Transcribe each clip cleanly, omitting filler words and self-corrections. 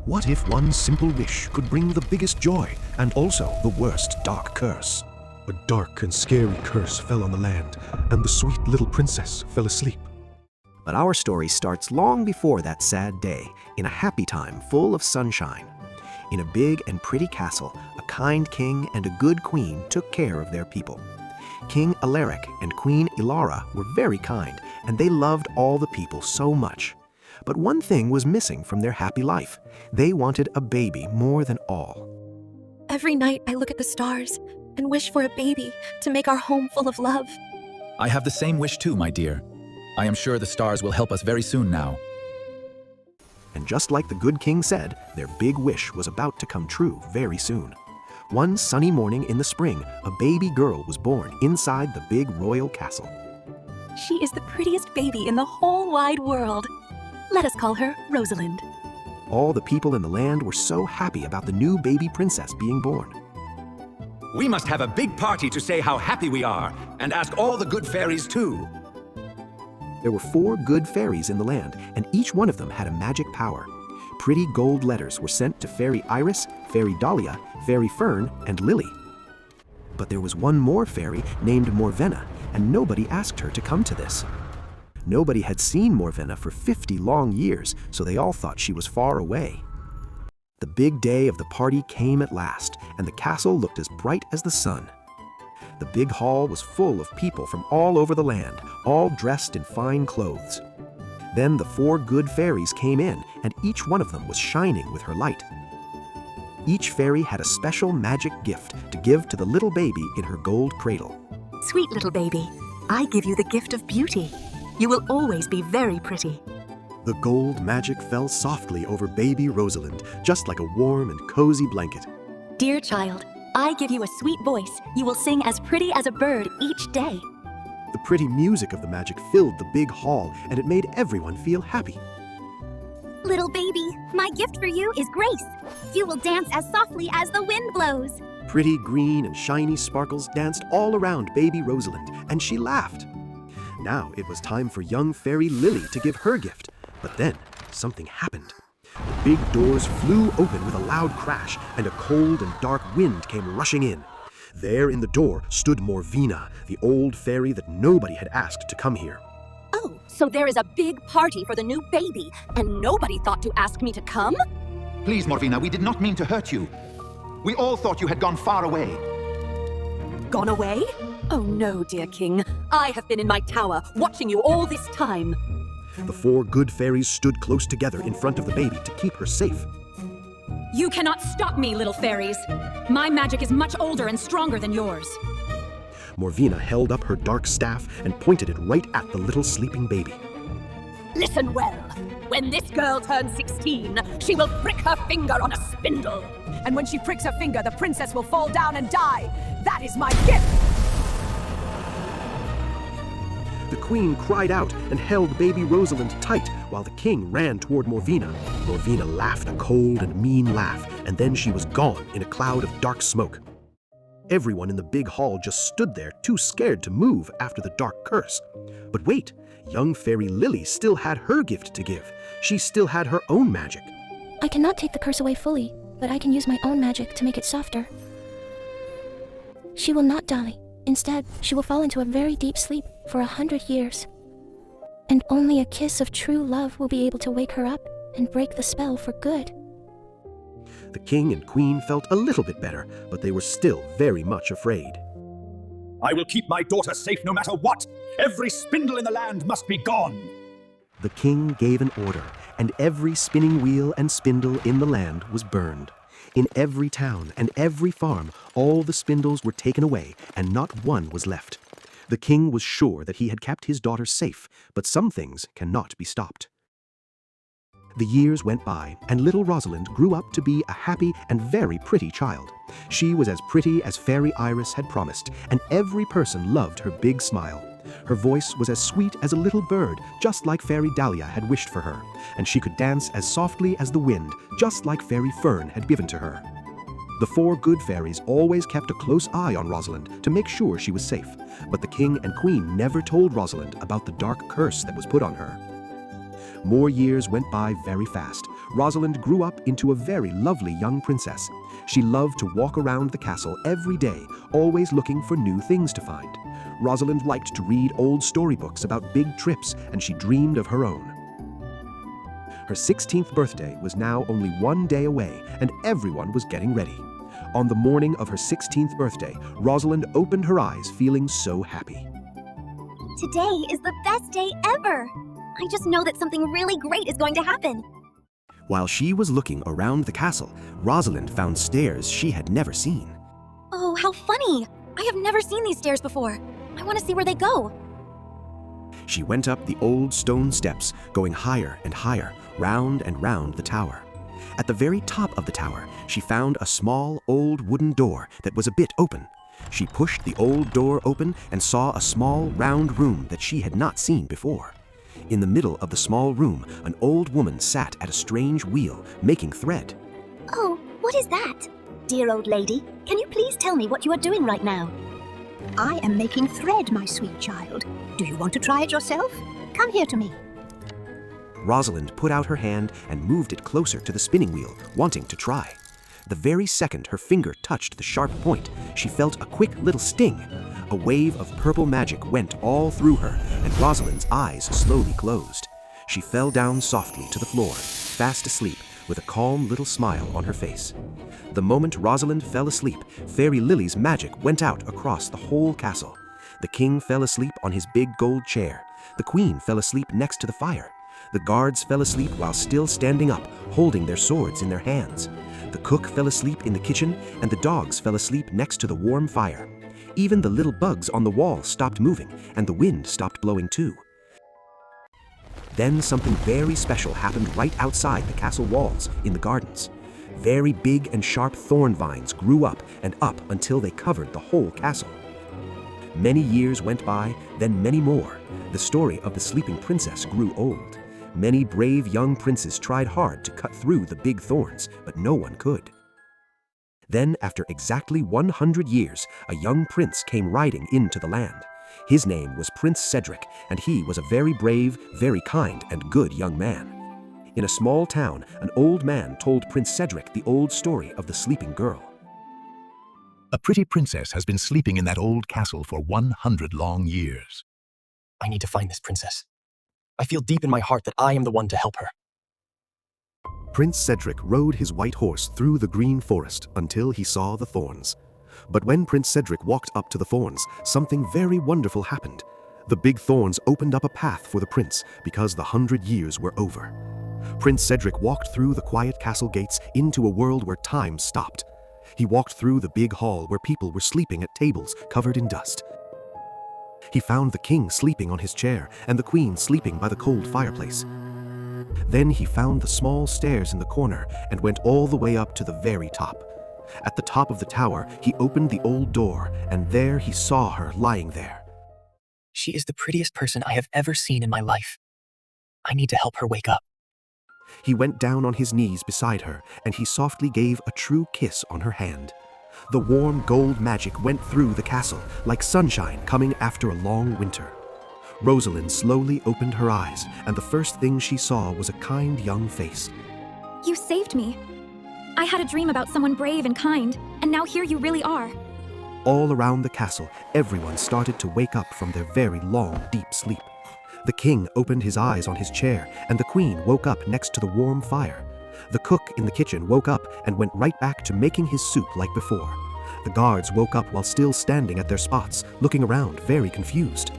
What if one simple wish could bring the biggest joy and also the worst dark curse? A dark and scary curse fell on the land, and the sweet little princess fell asleep. But our story starts long before that sad day, in a happy time full of sunshine. In a big and pretty castle, a kind king and a good queen took care of their people. King Alaric and Queen Ilara were very kind, and they loved all the people so much. But one thing was missing from their happy life. They wanted a baby more than all. Every night I look at the stars and wish for a baby to make our home full of love. I have the same wish too, my dear. I am sure the stars will help us very soon now. And just like the good king said, their big wish was about to come true very soon. One sunny morning in the spring, a baby girl was born inside the big royal castle. She is the prettiest baby in the whole wide world. Let us call her Rosalind. All the people in the land were so happy about the new baby princess being born. We must have a big party to say how happy we are, and ask all the good fairies too. There were 4 good fairies in the land, and each one of them had a magic power. Pretty gold letters were sent to Fairy Iris, Fairy Dahlia, Fairy Fern, and Lily. But there was one more fairy named Morvenna, and nobody asked her to come to this. Nobody had seen Morvenna for 50 long years, so they all thought she was far away. The big day of the party came at last, and the castle looked as bright as the sun. The big hall was full of people from all over the land, all dressed in fine clothes. Then the 4 good fairies came in, and each one of them was shining with her light. Each fairy had a special magic gift to give to the little baby in her gold cradle. Sweet little baby, I give you the gift of beauty. You will always be very pretty. The gold magic fell softly over baby Rosalind, just like a warm and cozy blanket. Dear child, I give you a sweet voice. You will sing as pretty as a bird each day. The pretty music of the magic filled the big hall, and it made everyone feel happy. Little baby, my gift for you is grace. You will dance as softly as the wind blows. Pretty green and shiny sparkles danced all around baby Rosalind, and she laughed. Now it was time for young fairy Lily to give her gift, but then something happened. The big doors flew open with a loud crash, and a cold and dark wind came rushing in. There in the door stood Morvenna, the old fairy that nobody had asked to come here. Oh, so there is a big party for the new baby, and nobody thought to ask me to come? Please, Morvenna, we did not mean to hurt you. We all thought you had gone far away. Gone away? Oh no, dear king. I have been in my tower, watching you all this time. The 4 good fairies stood close together in front of the baby to keep her safe. You cannot stop me, little fairies. My magic is much older and stronger than yours. Morvenna held up her dark staff and pointed it right at the little sleeping baby. Listen well. When this girl turns 16, she will prick her finger on a spindle. And when she pricks her finger, the princess will fall down and die. That is my gift! The queen cried out and held baby Rosalind tight while the king ran toward Morvenna. Morvenna laughed a cold and mean laugh, and then she was gone in a cloud of dark smoke. Everyone in the big hall just stood there, too scared to move after the dark curse. But wait, young fairy Lily still had her gift to give. She still had her own magic. I cannot take the curse away fully, but I can use my own magic to make it softer. She will not die. Instead, she will fall into a very deep sleep for 100 years. And only a kiss of true love will be able to wake her up and break the spell for good. The king and queen felt a little bit better, but they were still very much afraid. I will keep my daughter safe no matter what. Every spindle in the land must be gone. The king gave an order, and every spinning wheel and spindle in the land was burned. In every town and every farm, all the spindles were taken away, and not one was left. The king was sure that he had kept his daughter safe, but some things cannot be stopped. The years went by, and little Rosalind grew up to be a happy and very pretty child. She was as pretty as Fairy Iris had promised, and every person loved her big smile. Her voice was as sweet as a little bird, just like Fairy Dahlia had wished for her, and she could dance as softly as the wind, just like Fairy Fern had given to her. The 4 good fairies always kept a close eye on Rosalind to make sure she was safe, but the king and queen never told Rosalind about the dark curse that was put on her. More years went by very fast. Rosalind grew up into a very lovely young princess. She loved to walk around the castle every day, always looking for new things to find. Rosalind liked to read old storybooks about big trips, and she dreamed of her own. Her 16th birthday was now only one day away, and everyone was getting ready. On the morning of her 16th birthday, Rosalind opened her eyes feeling so happy. Today is the best day ever! I just know that something really great is going to happen. While she was looking around the castle, Rosalind found stairs she had never seen. Oh, how funny! I have never seen these stairs before. I want to see where they go. She went up the old stone steps, going higher and higher, round and round the tower. At the very top of the tower, she found a small old wooden door that was a bit open. She pushed the old door open and saw a small round room that she had not seen before. In the middle of the small room, an old woman sat at a strange wheel, making thread. Oh, what is that? Dear old lady, can you please tell me what you are doing right now? I am making thread, my sweet child. Do you want to try it yourself? Come here to me. Rosalind put out her hand and moved it closer to the spinning wheel, wanting to try. The very second her finger touched the sharp point, she felt a quick little sting. A wave of purple magic went all through her, and Rosalind's eyes slowly closed. She fell down softly to the floor, fast asleep, with a calm little smile on her face. The moment Rosalind fell asleep, Fairy Lily's magic went out across the whole castle. The king fell asleep on his big gold chair. The queen fell asleep next to the fire. The guards fell asleep while still standing up, holding their swords in their hands. The cook fell asleep in the kitchen, and the dogs fell asleep next to the warm fire. Even the little bugs on the wall stopped moving, and the wind stopped blowing too. Then something very special happened right outside the castle walls, in the gardens. Very big and sharp thorn vines grew up and up until they covered the whole castle. Many years went by, then many more. The story of the sleeping princess grew old. Many brave young princes tried hard to cut through the big thorns, but no one could. Then, after exactly 100 years, a young prince came riding into the land. His name was Prince Cedric, and he was a very brave, very kind, and good young man. In a small town, an old man told Prince Cedric the old story of the sleeping girl. A pretty princess has been sleeping in that old castle for 100 long years. I need to find this princess. I feel deep in my heart that I am the one to help her. Prince Cedric rode his white horse through the green forest until he saw the thorns. But when Prince Cedric walked up to the thorns, something very wonderful happened. The big thorns opened up a path for the prince because the 100 years were over. Prince Cedric walked through the quiet castle gates into a world where time stopped. He walked through the big hall where people were sleeping at tables covered in dust. He found the king sleeping on his chair and the queen sleeping by the cold fireplace. Then he found the small stairs in the corner and went all the way up to the very top. At the top of the tower, he opened the old door, and there he saw her lying there. She is the prettiest person I have ever seen in my life. I need to help her wake up. He went down on his knees beside her, and he softly gave a true kiss on her hand. The warm gold magic went through the castle, like sunshine coming after a long winter. Rosalind slowly opened her eyes, and the first thing she saw was a kind young face. You saved me. I had a dream about someone brave and kind, and now here you really are. All around the castle, everyone started to wake up from their very long, deep sleep. The king opened his eyes on his chair, and the queen woke up next to the warm fire. The cook in the kitchen woke up and went right back to making his soup like before. The guards woke up while still standing at their spots, looking around very confused.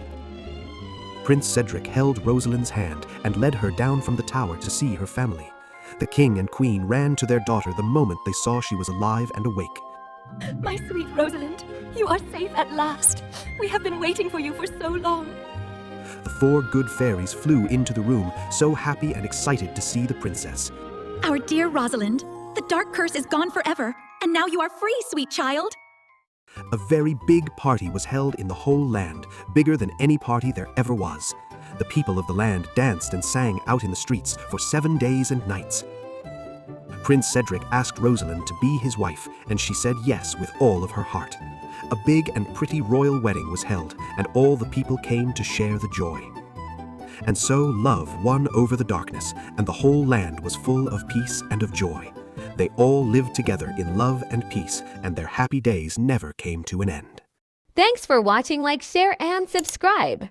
Prince Cedric held Rosalind's hand and led her down from the tower to see her family. The king and queen ran to their daughter the moment they saw she was alive and awake. My sweet Rosalind, you are safe at last. We have been waiting for you for so long. The 4 good fairies flew into the room, so happy and excited to see the princess. Our dear Rosalind, the dark curse is gone forever, and now you are free, sweet child. A very big party was held in the whole land, bigger than any party there ever was. The people of the land danced and sang out in the streets for 7 days and nights. Prince Cedric asked Rosalind to be his wife, and she said yes with all of her heart. A big and pretty royal wedding was held, and all the people came to share the joy. And so love won over the darkness, and the whole land was full of peace and of joy. They all lived together in love and peace, and their happy days never came to an end. Thanks for watching. Like, share, and subscribe.